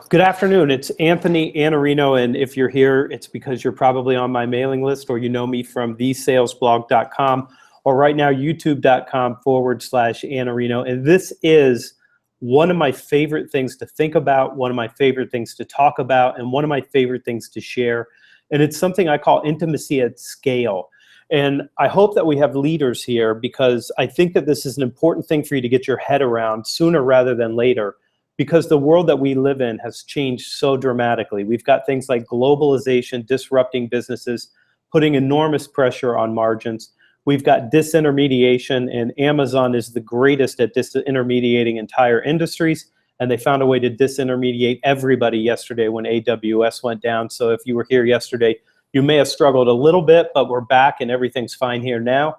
Good afternoon. It's Anthony Iannarino, and if you're here, it's because you're probably on my mailing list or you know me from thesalesblog.com or right now youtube.com/Iannarino. And this is one of my favorite things to think about, one of my favorite things to talk about, and one of my favorite things to share. And it's something I call intimacy at scale. And I hope that we have leaders here because I think that this is an important thing for you to get your head around sooner rather than later, because the world that we live in has changed so dramatically. We've got things like globalization disrupting businesses, putting enormous pressure on margins. We've got disintermediation, and Amazon is the greatest at disintermediating entire industries, and they found a way to disintermediate everybody yesterday when AWS went down. So if you were here yesterday, you may have struggled a little bit, but we're back and everything's fine here now.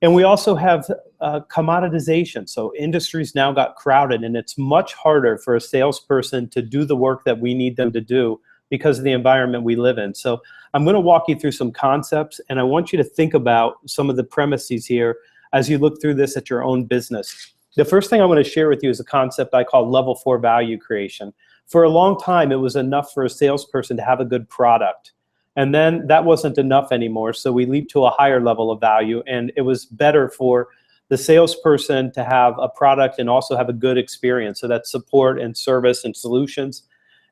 And we also have commoditization. So industries now got crowded, and it's much harder for a salesperson to do the work that we need them to do because of the environment we live in. So I'm going to walk you through some concepts, and I want you to think about some of the premises here as you look through this at your own business. The first thing I want to share with you is a concept I call level 4 value creation. For a long time, it was enough for a salesperson to have a good product. And then that wasn't enough anymore, so we leaped to a higher level of value, and it was better for the salesperson to have a product and also have a good experience, so that's support and service and solutions.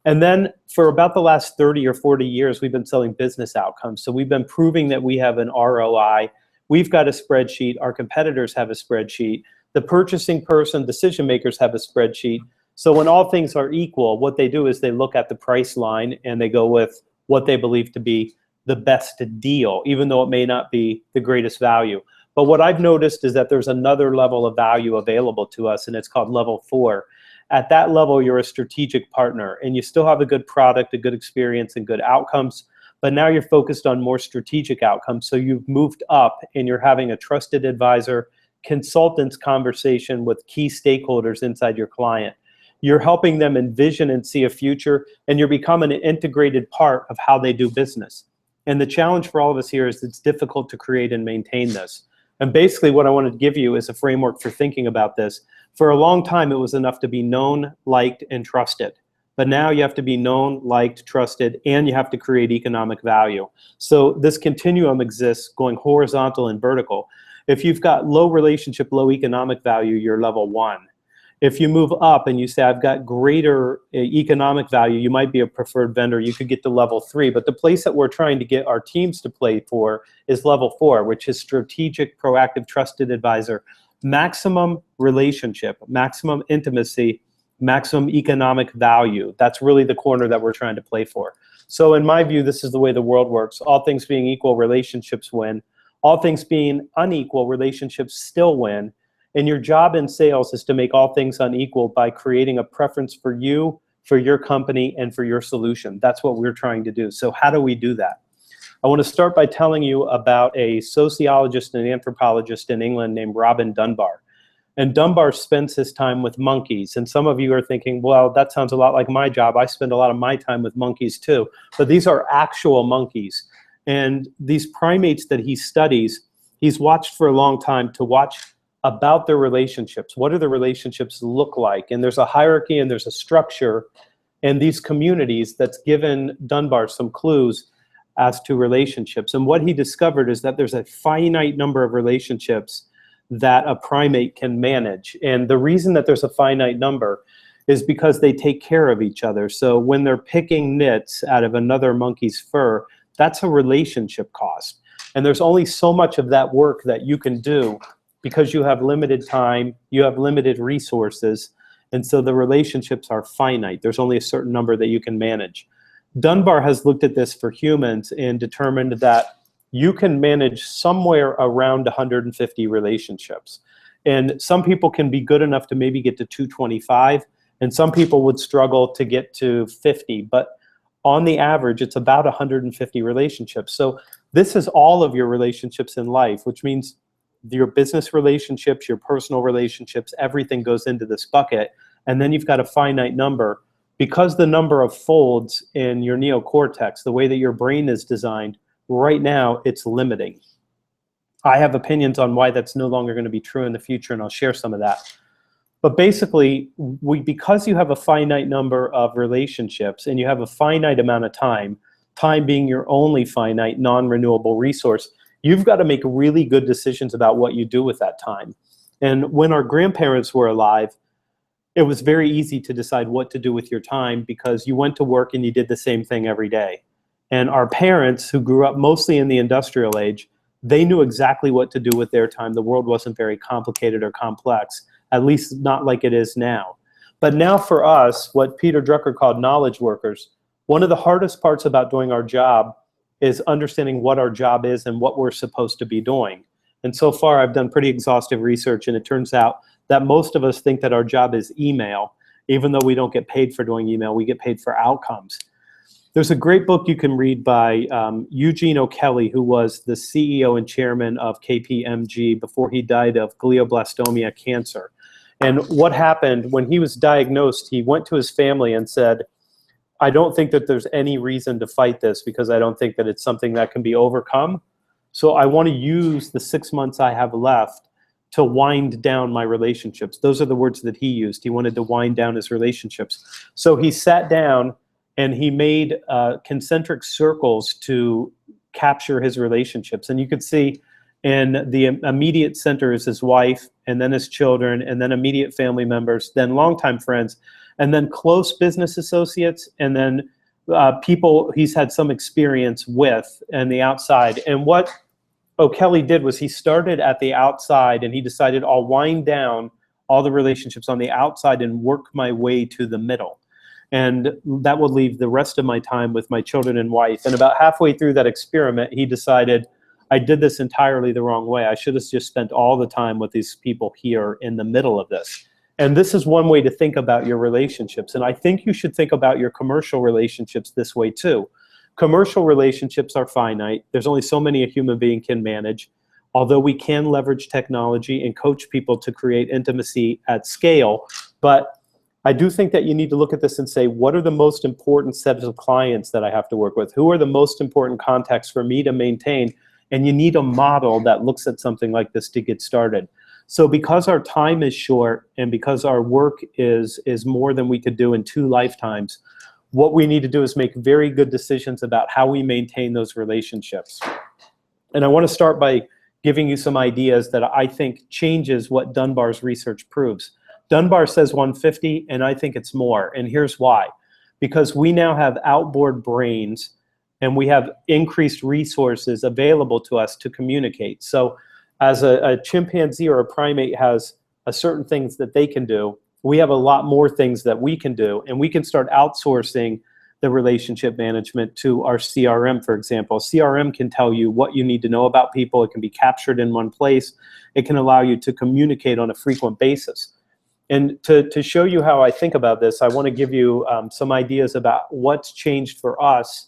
And then for about the last 30 or 40 years, we've been selling business outcomes. So we've been proving that we have an ROI. We've got a spreadsheet. Our competitors have a spreadsheet. The purchasing person, decision makers have a spreadsheet. So when all things are equal, what they do is they look at the price line and they go with what they believe to be the best deal, even though it may not be the greatest value. But what I've noticed is that there's another level of value available to us, and it's called level 4. At that level, you're a strategic partner, and you still have a good product, a good experience, and good outcomes, but now you're focused on more strategic outcomes. So you've moved up, and you're having a trusted advisor, consultants conversation with key stakeholders inside your client. You're helping them envision and see a future, and you're becoming an integrated part of how they do business. And the challenge for all of us here is it's difficult to create and maintain this. And basically what I wanted to give you is a framework for thinking about this. For a long time, it was enough to be known, liked, and trusted. But now you have to be known, liked, trusted, and you have to create economic value. So this continuum exists going horizontal and vertical. If you've got low relationship, low economic value, you're level 1. If you move up and you say, I've got greater economic value, you might be a preferred vendor, you could get to level 3. But the place that we're trying to get our teams to play for is level 4, which is strategic, proactive, trusted advisor. Maximum relationship, maximum intimacy, maximum economic value. That's really the corner that we're trying to play for. So in my view, this is the way the world works. All things being equal, relationships win. All things being unequal, relationships still win. And your job in sales is to make all things unequal by creating a preference for you, for your company, and for your solution. That's what we're trying to do. So how do we do that? I want to start by telling you about a sociologist and anthropologist in England named Robin Dunbar. And Dunbar spends his time with monkeys. And some of you are thinking, well, that sounds a lot like my job. I spend a lot of my time with monkeys too. But these are actual monkeys. And these primates that he studies, he's watched for a long time to watch about their relationships. What do the relationships look like? And there's a hierarchy and there's a structure in these communities that's given Dunbar some clues as to relationships. And what he discovered is that there's a finite number of relationships that a primate can manage. And the reason that there's a finite number is because they take care of each other. So when they're picking nits out of another monkey's fur, that's a relationship cost. And there's only so much of that work that you can do because you have limited time, you have limited resources, and so the relationships are finite. There's only a certain number that you can manage. Dunbar has looked at this for humans and determined that you can manage somewhere around 150 relationships. And some people can be good enough to maybe get to 225, and some people would struggle to get to 50, but on the average, it's about 150 relationships. So this is all of your relationships in life, which means your business relationships, your personal relationships, everything goes into this bucket. And then you've got a finite number. Because the number of folds in your neocortex, the way that your brain is designed, right now it's limiting. I have opinions on why that's no longer going to be true in the future, and I'll share some of that. But basically, because you have a finite number of relationships and you have a finite amount of time, time being your only finite non-renewable resource, you've got to make really good decisions about what you do with that time. And when our grandparents were alive, it was very easy to decide what to do with your time because you went to work and you did the same thing every day. And our parents, who grew up mostly in the industrial age, they knew exactly what to do with their time. The world wasn't very complicated or complex, at least not like it is now. But now for us, what Peter Drucker called knowledge workers, one of the hardest parts about doing our job is understanding what our job is and what we're supposed to be doing. And so far, I've done pretty exhaustive research, and it turns out that most of us think that our job is email. Even though we don't get paid for doing email, we get paid for outcomes. There's a great book you can read by Eugene O'Kelly, who was the CEO and chairman of KPMG before he died of glioblastoma cancer. And what happened when he was diagnosed, he went to his family and said, I don't think that there's any reason to fight this because I don't think that it's something that can be overcome. So I want to use the 6 months I have left to wind down my relationships. Those are the words that he used. He wanted to wind down his relationships. So he sat down and he made concentric circles to capture his relationships. And you could see in the immediate center is his wife, and then his children, and then immediate family members, then longtime friends, and then close business associates, and then people he's had some experience with and the outside. And what O'Kelly did was he started at the outside and he decided I'll wind down all the relationships on the outside and work my way to the middle. And that would leave the rest of my time with my children and wife. And about halfway through that experiment, he decided I did this entirely the wrong way. I should have just spent all the time with these people here in the middle of this. And this is one way to think about your relationships. And I think you should think about your commercial relationships this way too. Commercial relationships are finite. There's only so many a human being can manage. Although we can leverage technology and coach people to create intimacy at scale, but I do think that you need to look at this and say, what are the most important sets of clients that I have to work with? Who are the most important contacts for me to maintain? And you need a model that looks at something like this to get started. So because our time is short and because our work is more than we could do in 2 lifetimes, what we need to do is make very good decisions about how we maintain those relationships. And I want to start by giving you some ideas that I think changes what Dunbar's research proves. Dunbar says 150, and I think it's more. And here's why. Because we now have outboard brains and we have increased resources available to us to communicate. So as a chimpanzee or a primate has a certain things that they can do, we have a lot more things that we can do, and we can start outsourcing the relationship management to our CRM, for example. CRM can tell you what you need to know about people. It can be captured in one place. It can allow you to communicate on a frequent basis. And to show you how I think about this, I want to give you some ideas about what's changed for us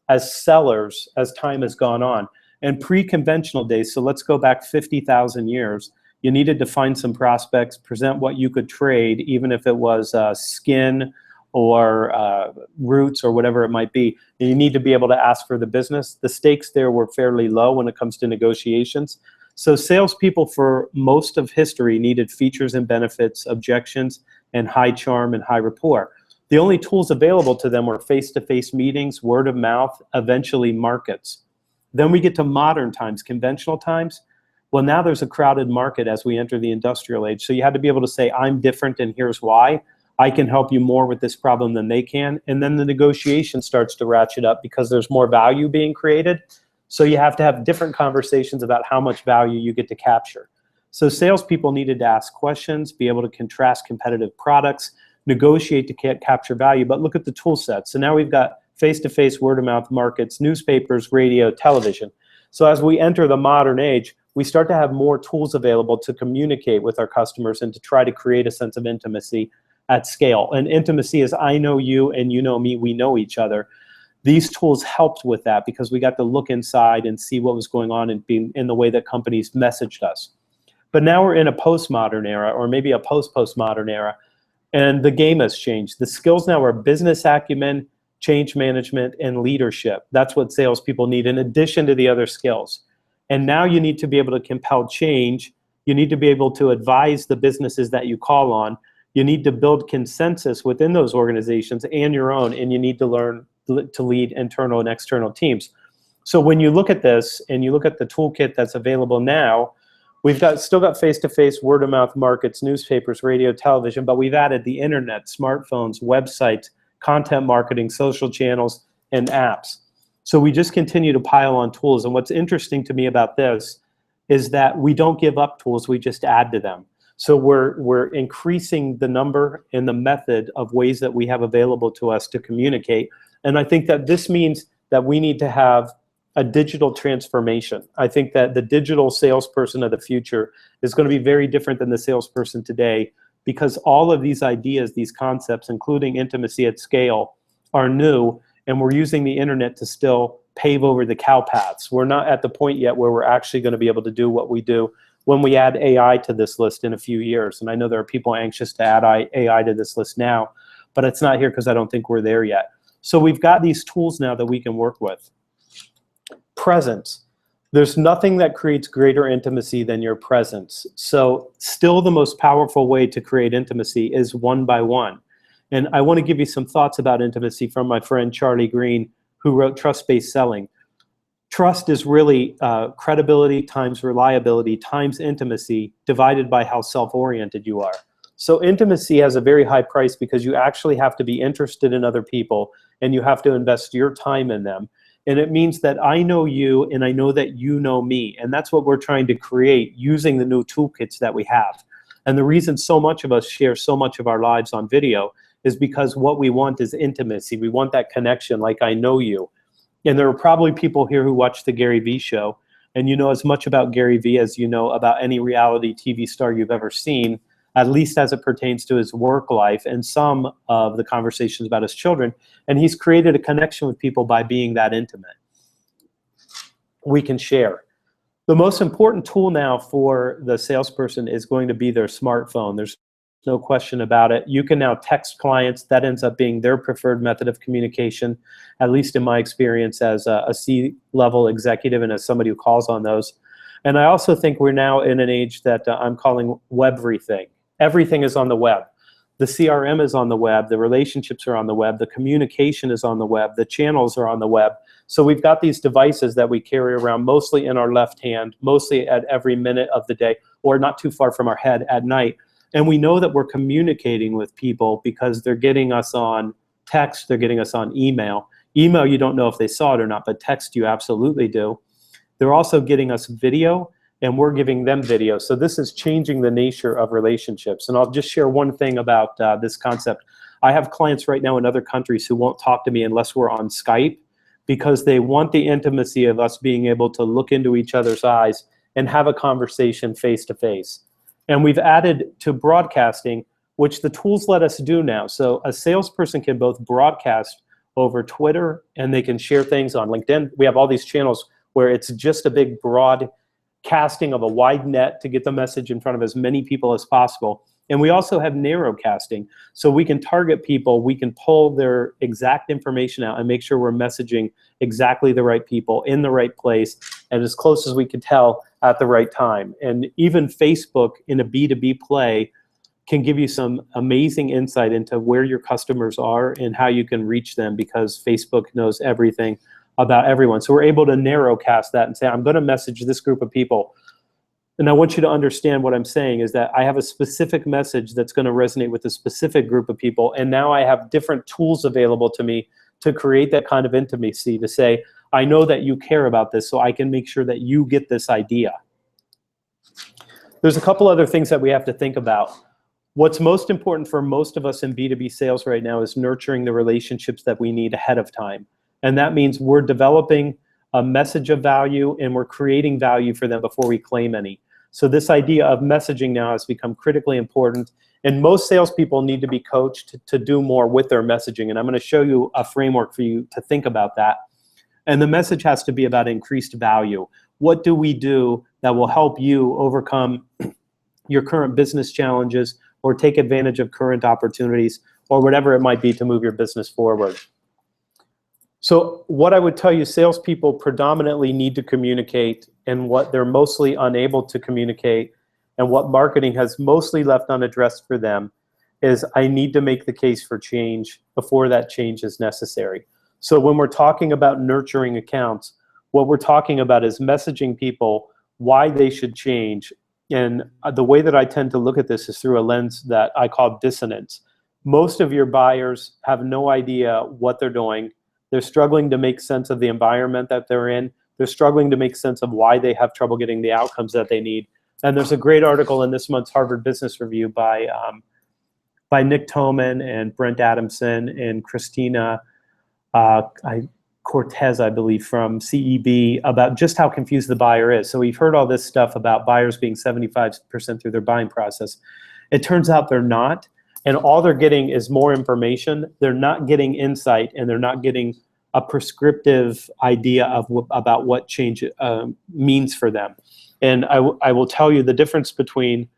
as sellers as time has gone on. And pre-conventional days, so let's go back 50,000 years, you needed to find some prospects, present what you could trade, even if it was skin or roots or whatever it might be. And you need to be able to ask for the business. The stakes there were fairly low when it comes to negotiations. So salespeople for most of history needed features and benefits, objections, and high charm and high rapport. The only tools available to them were face-to-face meetings, word of mouth, eventually markets. Then we get to modern times, conventional times. Well, now there's a crowded market as we enter the industrial age. So you had to be able to say, I'm different and here's why. I can help you more with this problem than they can. And then the negotiation starts to ratchet up because there's more value being created. So you have to have different conversations about how much value you get to capture. So salespeople needed to ask questions, be able to contrast competitive products, negotiate to capture value. But look at the tool set. So now we've got face-to-face, word-of-mouth markets, newspapers, radio, television. So as we enter the modern age, we start to have more tools available to communicate with our customers and to try to create a sense of intimacy at scale. And intimacy is I know you and you know me, we know each other. These tools helped with that because we got to look inside and see what was going on in the way that companies messaged us. But now we're in a postmodern era, or maybe a post-postmodern era, and the game has changed. The skills now are business acumen, change management, and leadership. That's what salespeople need in addition to the other skills. And now you need to be able to compel change You need to be able to advise the businesses that you call on. You need to build consensus within those organizations and your own, and you need to learn to lead internal and external teams. So when you look at this and you look at the toolkit that's available now, we've still got face-to-face, word-of-mouth markets, newspapers, radio, television, but we've added the internet, smartphones, websites, content marketing, social channels, and apps. So we just continue to pile on tools. And what's interesting to me about this is that we don't give up tools, we just add to them. So we're increasing the number and the method of ways that we have available to us to communicate. And I think that this means that we need to have a digital transformation. I think that the digital salesperson of the future is going to be very different than the salesperson today, because all of these ideas, these concepts, including intimacy at scale, are new, and we're using the internet to still pave over the cow paths. We're not at the point yet where we're actually going to be able to do what we do when we add AI to this list in a few years. And I know there are people anxious to add AI to this list now, but it's not here because I don't think we're there yet. So we've got these tools now that we can work with. Presence. There's nothing that creates greater intimacy than your presence. So still the most powerful way to create intimacy is one by one. And I want to give you some thoughts about intimacy from my friend Charlie Green, who wrote Trust-Based Selling. Trust is really credibility times reliability times intimacy divided by how self-oriented you are. So intimacy has a very high price because you actually have to be interested in other people and you have to invest your time in them. And it means that I know you and I know that you know me. And that's what we're trying to create using the new toolkits that we have. And the reason so much of us share so much of our lives on video is because what we want is intimacy. We want that connection, like I know you. And there are probably people here who watch the Gary Vee show, and you know as much about Gary Vee as you know about any reality TV star you've ever seen, at least as it pertains to his work life and some of the conversations about his children. And he's created a connection with people by being that intimate. We can share. The most important tool now for the salesperson is going to be their smartphone. There's no question about it. You can now text clients. That ends up being their preferred method of communication, at least in my experience as a C-level executive and as somebody who calls on those. And I also think we're now in an age that I'm calling web-everything. Everything is on the web. The CRM is on the web, the relationships are on the web, the communication is on the web, the channels are on the web. So we've got these devices that we carry around mostly in our left hand, mostly at every minute of the day, or not too far from our head at night. And we know that we're communicating with people because they're getting us on text, they're getting us on email. Email, you don't know if they saw it or not, but text you absolutely do. They're also getting us video, and we're giving them video. So this is changing the nature of relationships. And I'll just share one thing about this concept. I have clients right now in other countries who won't talk to me unless we're on Skype because they want the intimacy of us being able to look into each other's eyes and have a conversation face to face. And we've added to broadcasting, which the tools let us do now. So a salesperson can both broadcast over Twitter and they can share things on LinkedIn. We have all these channels where it's just a big broad casting of a wide net to get the message in front of as many people as possible. And we also have narrow casting. So we can target people, we can pull their exact information out and make sure we're messaging exactly the right people in the right place and as close as we can tell at the right time. And even Facebook in a B2B play can give you some amazing insight into where your customers are and how you can reach them because Facebook knows everything about everyone. So we're able to narrow cast that and say, I'm going to message this group of people. And I want you to understand what I'm saying is that I have a specific message that's going to resonate with a specific group of people. And now I have different tools available to me to create that kind of intimacy, to say, I know that you care about this, so I can make sure that you get this idea. There's a couple other things that we have to think about. What's most important for most of us in B2B sales right now is nurturing the relationships that we need ahead of time. And that means we're developing a message of value and we're creating value for them before we claim any. So this idea of messaging now has become critically important. And most salespeople need to be coached to do more with their messaging. And I'm going to show you a framework for you to think about that. And the message has to be about increased value. What do we do that will help you overcome your current business challenges or take advantage of current opportunities or whatever it might be to move your business forward? So what I would tell you, salespeople predominantly need to communicate, and what they're mostly unable to communicate and what marketing has mostly left unaddressed for them is I need to make the case for change before that change is necessary. So when we're talking about nurturing accounts, what we're talking about is messaging people why they should change. And the way that I tend to look at this is through a lens that I call dissonance. Most of your buyers have no idea what they're doing. They're struggling to make sense of the environment that they're in. They're struggling to make sense of why they have trouble getting the outcomes that they need. And there's a great article in this month's Harvard Business Review by Nick Toman and Brent Adamson and Christina Cortez, I believe, from CEB about just how confused the buyer is. So we've heard all this stuff about buyers being 75% through their buying process. It turns out they're not, and all they're getting is more information. They're not getting insight, and they're not getting a prescriptive idea of about what change means for them. And I will tell you the difference between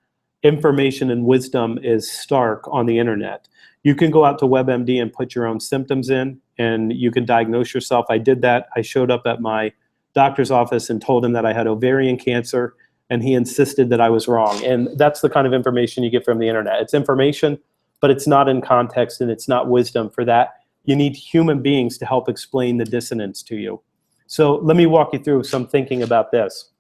information and wisdom is stark on the internet. You can go out to WebMD and put your own symptoms in, and you can diagnose yourself. I did that. I showed up at my doctor's office and told him that I had ovarian cancer, and he insisted that I was wrong. And that's the kind of information you get from the internet. It's information, but it's not in context, and it's not wisdom. For that, you need human beings to help explain the dissonance to you. So let me walk you through some thinking about this.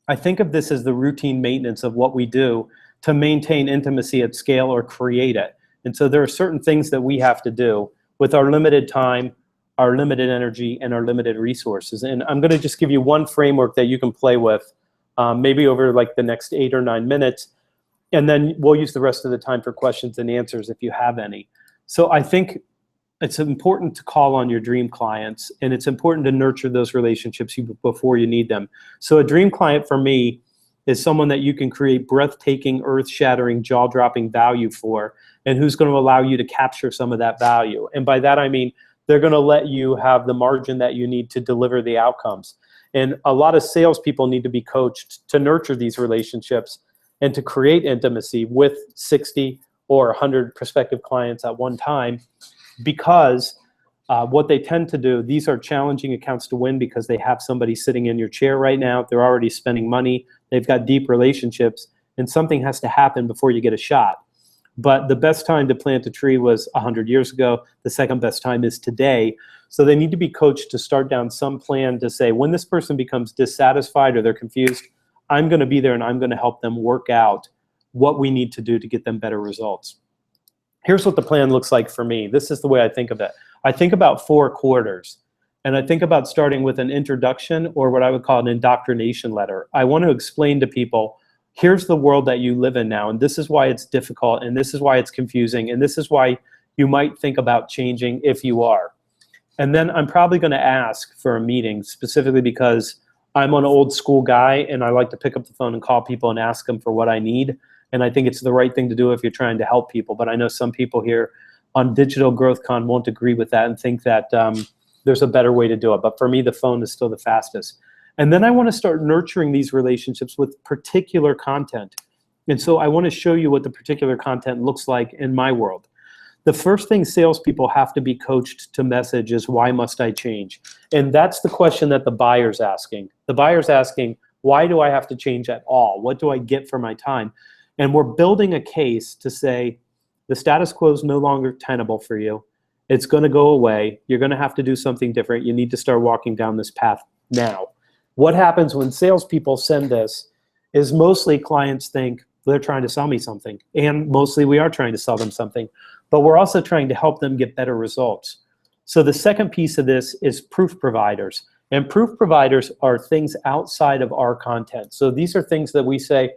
I think of this as the routine maintenance of what we do to maintain intimacy at scale or create it. And so there are certain things that we have to do with our limited time, our limited energy, and our limited resources. And I'm going to just give you one framework that you can play with, maybe over like the next 8 or 9 minutes, and then we'll use the rest of the time for questions and answers if you have any. So I think it's important to call on your dream clients, and it's important to nurture those relationships before you need them. So a dream client for me is someone that you can create breathtaking, earth-shattering, jaw-dropping value for, and who's going to allow you to capture some of that value. And by that I mean they're going to let you have the margin that you need to deliver the outcomes. And a lot of salespeople need to be coached to nurture these relationships and to create intimacy with 60 or 100 prospective clients at one time, because what they tend to do, these are challenging accounts to win because they have somebody sitting in your chair right now. They're already spending money. They've got deep relationships, and something has to happen before you get a shot. But the best time to plant a tree was 100 years ago. The second best time is today. So they need to be coached to start down some plan to say, when this person becomes dissatisfied or they're confused, I'm going to be there and I'm going to help them work out what we need to do to get them better results. Here's what the plan looks like for me. This is the way I think of it. I think about 4 quarters, and I think about starting with an introduction, or what I would call an indoctrination letter. I want to explain to people, here's the world that you live in now, and this is why it's difficult, and this is why it's confusing, and this is why you might think about changing if you are. And then I'm probably going to ask for a meeting, specifically because I'm an old school guy, and I like to pick up the phone and call people and ask them for what I need. And I think it's the right thing to do if you're trying to help people. But I know some people here on Digital Growth Con won't agree with that and think that there's a better way to do it. But for me, the phone is still the fastest. And then I want to start nurturing these relationships with particular content. And so I want to show you what the particular content looks like in my world. The first thing salespeople have to be coached to message is, why must I change? And that's the question that the buyer's asking. The buyer's asking, why do I have to change at all? What do I get for my time? And we're building a case to say, the status quo is no longer tenable for you. It's going to go away. You're going to have to do something different. You need to start walking down this path now. What happens when salespeople send this is mostly clients think they're trying to sell me something. And mostly we are trying to sell them something. But we're also trying to help them get better results. So the second piece of this is proof providers. And proof providers are things outside of our content. So these are things that we say,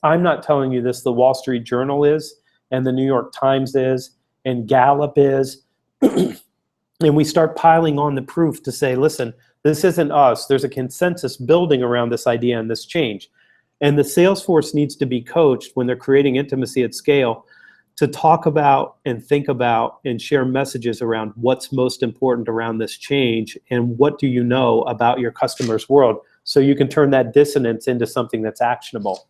I'm not telling you this, the Wall Street Journal is, and the New York Times is, and Gallup is. And we start piling on the proof to say, listen, this isn't us. There's a consensus building around this idea and this change. And the sales force needs to be coached when they're creating intimacy at scale to talk about and think about and share messages around what's most important around this change and what do you know about your customer's world, so you can turn that dissonance into something that's actionable.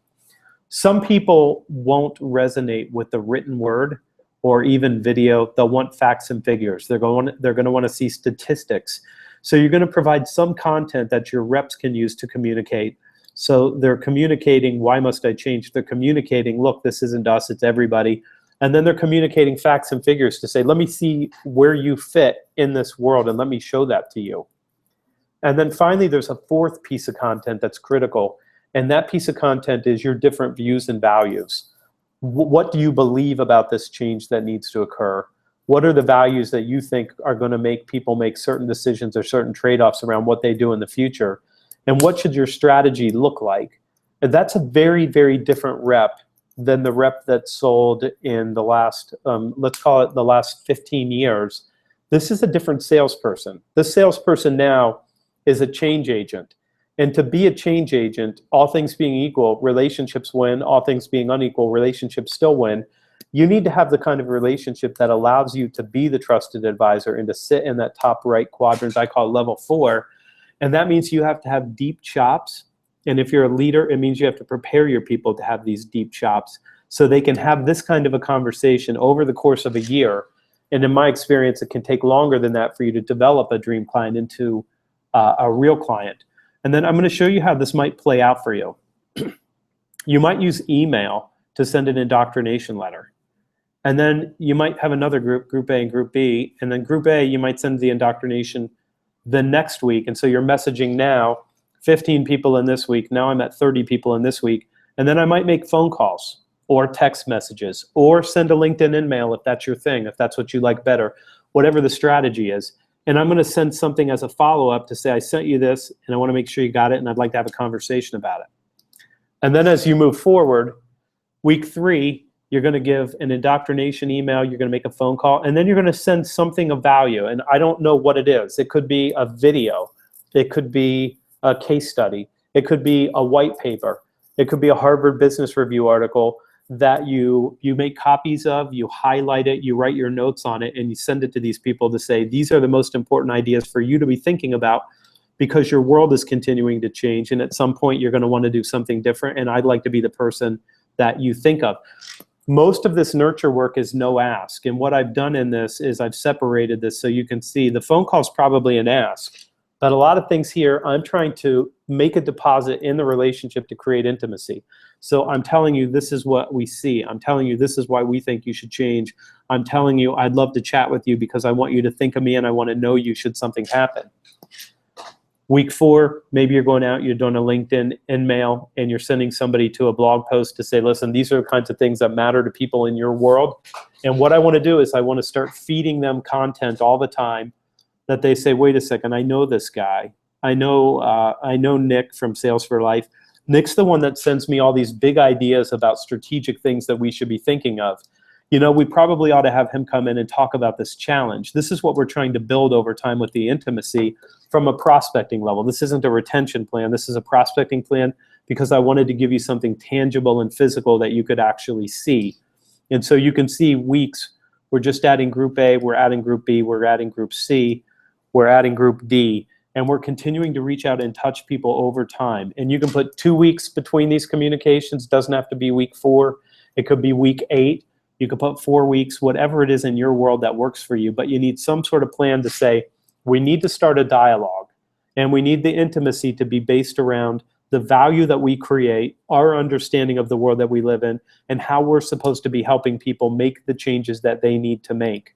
Some people won't resonate with the written word or even video. They'll want facts and figures. They're going to want to see statistics. So you're going to provide some content that your reps can use to communicate. So they're communicating, why must I change? They're communicating, look, this isn't us, it's everybody. And then they're communicating facts and figures to say, let me see where you fit in this world and let me show that to you. And then finally, there's a fourth piece of content that's critical. And that piece of content is your different views and values. What do you believe about this change that needs to occur? What are the values that you think are going to make people make certain decisions or certain trade-offs around what they do in the future? And what should your strategy look like? And that's a very, very different rep than the rep that sold in the last, let's call it the last 15 years. This is a different salesperson. This salesperson now is a change agent. And to be a change agent, all things being equal, relationships win. All things being unequal, relationships still win. You need to have the kind of relationship that allows you to be the trusted advisor and to sit in that top right quadrant, I call level 4. And that means you have to have deep chops. And if you're a leader, it means you have to prepare your people to have these deep chops so they can have this kind of a conversation over the course of a year. And in my experience, it can take longer than that for you to develop a dream client into a real client. And then I'm going to show you how this might play out for you. You might use email to send an indoctrination letter. And then you might have another group, Group A and Group B. And then Group A, you might send the indoctrination the next week. And so you're messaging now, 15 people in this week. Now I'm at 30 people in this week. And then I might make phone calls or text messages or send a LinkedIn email if that's your thing, if that's what you like better, whatever the strategy is. And I'm going to send something as a follow-up to say, I sent you this, and I want to make sure you got it, and I'd like to have a conversation about it. And then as you move forward, week 3, you're going to give an indoctrination email, you're going to make a phone call, and then you're going to send something of value. And I don't know what it is. It could be a video. It could be a case study. It could be a white paper. It could be a Harvard Business Review article that you make copies of, you highlight it, you write your notes on it, and you send it to these people to say, these are the most important ideas for you to be thinking about because your world is continuing to change, and at some point you're going to want to do something different, and I'd like to be the person that you think of. Most of this nurture work is no ask, and what I've done in this is I've separated this so you can see the phone call is probably an ask, but a lot of things here, I'm trying to make a deposit in the relationship to create intimacy. So I'm telling you, this is what we see. I'm telling you, this is why we think you should change. I'm telling you, I'd love to chat with you because I want you to think of me and I want to know you should something happen. Week 4, maybe you're going out, you're doing a LinkedIn email, and you're sending somebody to a blog post to say, listen, these are the kinds of things that matter to people in your world. And what I want to do is I want to start feeding them content all the time that they say, wait a second, I know this guy. I know Nick from Sales for Life. Nick's the one that sends me all these big ideas about strategic things that we should be thinking of. You know, we probably ought to have him come in and talk about this challenge. This is what we're trying to build over time with the intimacy from a prospecting level. This isn't a retention plan. This is a prospecting plan because I wanted to give you something tangible and physical that you could actually see. And so you can see weeks, we're just adding Group A, we're adding Group B, we're adding Group C, we're adding Group D. And we're continuing to reach out and touch people over time. And you can put 2 weeks between these communications. It doesn't have to be week 4. It could be week 8. You could put 4 weeks, whatever it is in your world that works for you. But you need some sort of plan to say, we need to start a dialogue. And we need the intimacy to be based around the value that we create, our understanding of the world that we live in, and how we're supposed to be helping people make the changes that they need to make.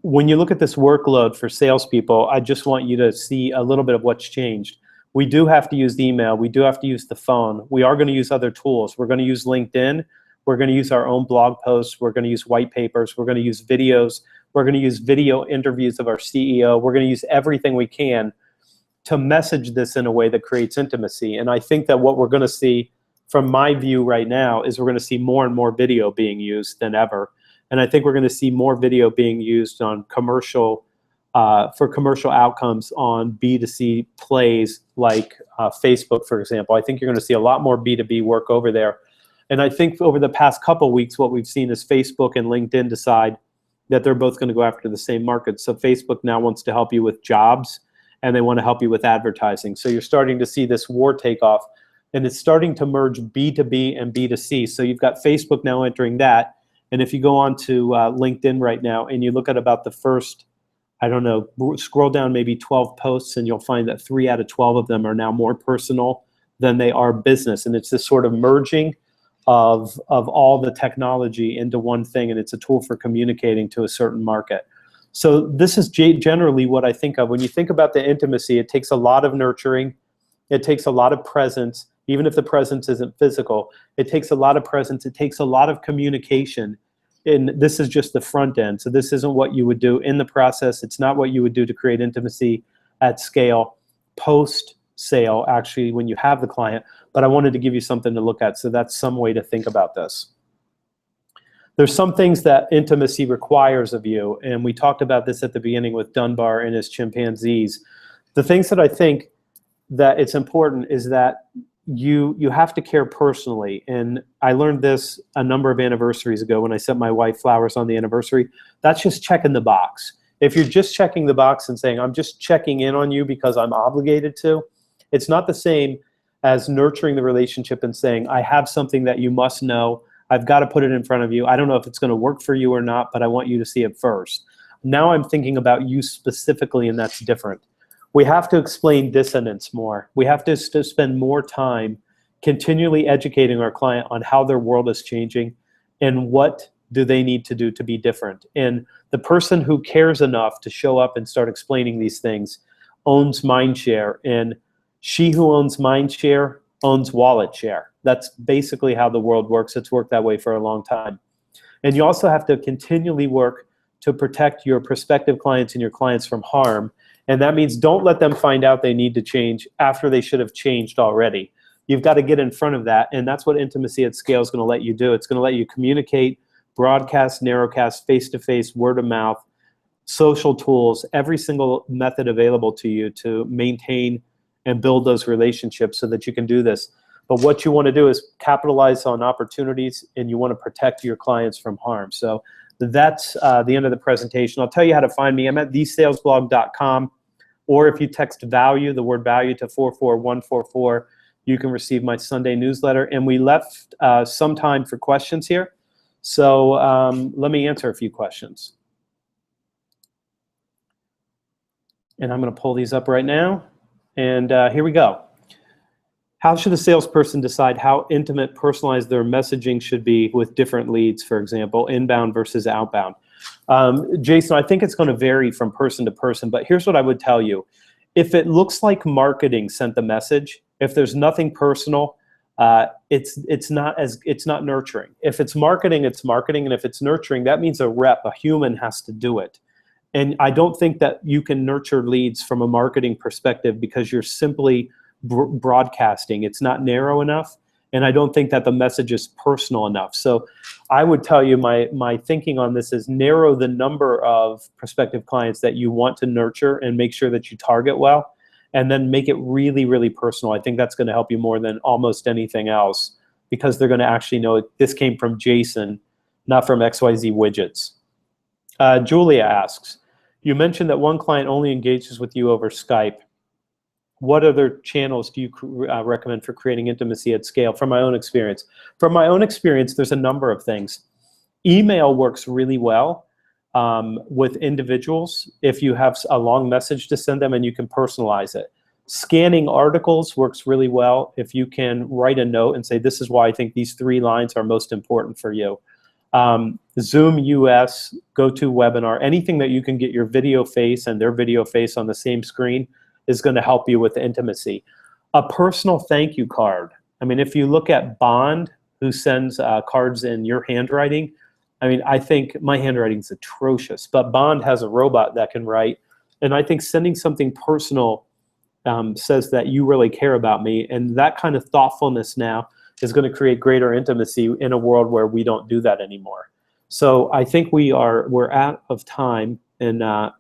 When you look at this workload for salespeople, I just want you to see a little bit of what's changed. We do have to use the email. We do have to use the phone. We are going to use other tools. We're going to use LinkedIn. We're going to use our own blog posts. We're going to use white papers. We're going to use videos. We're going to use video interviews of our CEO. We're going to use everything we can to message this in a way that creates intimacy. And I think that what we're going to see from my view right now is we're going to see more and more video being used than ever. And I think we're going to see more video being used on commercial, for commercial outcomes on B2C plays like Facebook, for example. I think you're going to see a lot more B2B work over there. And I think over the past couple weeks, what we've seen is Facebook and LinkedIn decide that they're both going to go after the same market. So Facebook now wants to help you with jobs, and they want to help you with advertising. So you're starting to see this war take off, and it's starting to merge B2B and B2C. So you've got Facebook now entering that. And if you go on to LinkedIn right now and you look at about the first I don't know, scroll down maybe 12 posts and you'll find that 3 out of 12 of them are now more personal than they are business. And it's this sort of merging of all the technology into one thing, and it's a tool for communicating to a certain market. So this is generally what I think of. When you think about the intimacy, it takes a lot of nurturing. It takes a lot of presence, even if the presence isn't physical. It takes a lot of presence. It takes a lot of communication. And this is just the front end. So this isn't what you would do in the process. It's not what you would do to create intimacy at scale post-sale, actually, when you have the client. But I wanted to give you something to look at. So that's some way to think about this. There's some things that intimacy requires of you. And we talked about this at the beginning with Dunbar and his chimpanzees. The things that I think that it's important is that you have to care personally. And I learned this a number of anniversaries ago when I sent my wife flowers on the anniversary. That's just checking the box. If you're just checking the box and saying, I'm just checking in on you because I'm obligated to, it's not the same as nurturing the relationship and saying, I have something that you must know. I've got to put it in front of you. I don't know if it's going to work for you or not, but I want you to see it first. Now I'm thinking about you specifically, and that's different. We have to explain dissonance more. We have to spend more time continually educating our client on how their world is changing and what do they need to do to be different. And the person who cares enough to show up and start explaining these things owns mind share, and she who owns mind share owns wallet share. That's basically how the world works. It's worked that way for a long time. And you also have to continually work to protect your prospective clients and your clients from harm. And that means don't let them find out they need to change after they should have changed already. You've got to get in front of that, and that's what intimacy at scale is going to let you do. It's going to let you communicate, broadcast, narrowcast, face-to-face, word-of-mouth, social tools, every single method available to you to maintain and build those relationships so that you can do this. But what you want to do is capitalize on opportunities, and you want to protect your clients from harm. So that's the end of the presentation. I'll tell you how to find me. I'm at thesalesblog.com. Or if you text value, the word value, to 44144, you can receive my Sunday newsletter. And we left some time for questions here. So let me answer a few questions. And I'm going to pull these up right now. And here we go. How should a salesperson decide how intimate, personalized their messaging should be with different leads, for example, inbound versus outbound? Jason, I think it's going to vary from person to person, but here's what I would tell you. If it looks like marketing sent the message, if there's nothing personal, it's not nurturing. If it's marketing, it's marketing, and if it's nurturing, that means a rep, a human, has to do it. And I don't think that you can nurture leads from a marketing perspective because you're simply broadcasting. It's not narrow enough, and I don't think that the message is personal enough. So I would tell you my thinking on this is narrow the number of prospective clients that you want to nurture and make sure that you target well, and then make it really, really personal. I think that's going to help you more than almost anything else, because they're going to actually know this came from Jason, not from XYZ widgets. Julia asks, you mentioned that one client only engages with you over Skype. What other channels do you recommend for creating intimacy at scale? From my own experience, there's a number of things. Email works really well with individuals if you have a long message to send them and you can personalize it. Scanning articles works really well if you can write a note and say, this is why I think these 3 lines are most important for you. Zoom US, GoToWebinar, anything that you can get your video face and their video face on the same screen is going to help you with intimacy. A personal thank you card. I mean, if you look at Bond, who sends cards in your handwriting, I mean, I think my handwriting is atrocious, but Bond has a robot that can write. And I think sending something personal says that you really care about me. And that kind of thoughtfulness now is going to create greater intimacy in a world where we don't do that anymore. So I think we're out of time. And I'm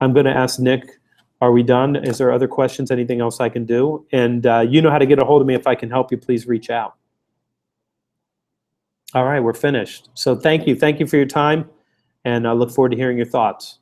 going to ask Nick, are we done? Is there other questions? Anything else I can do? And you know how to get a hold of me. If I can help you, please reach out. All right, we're finished. So thank you. Thank you for your time. And I look forward to hearing your thoughts.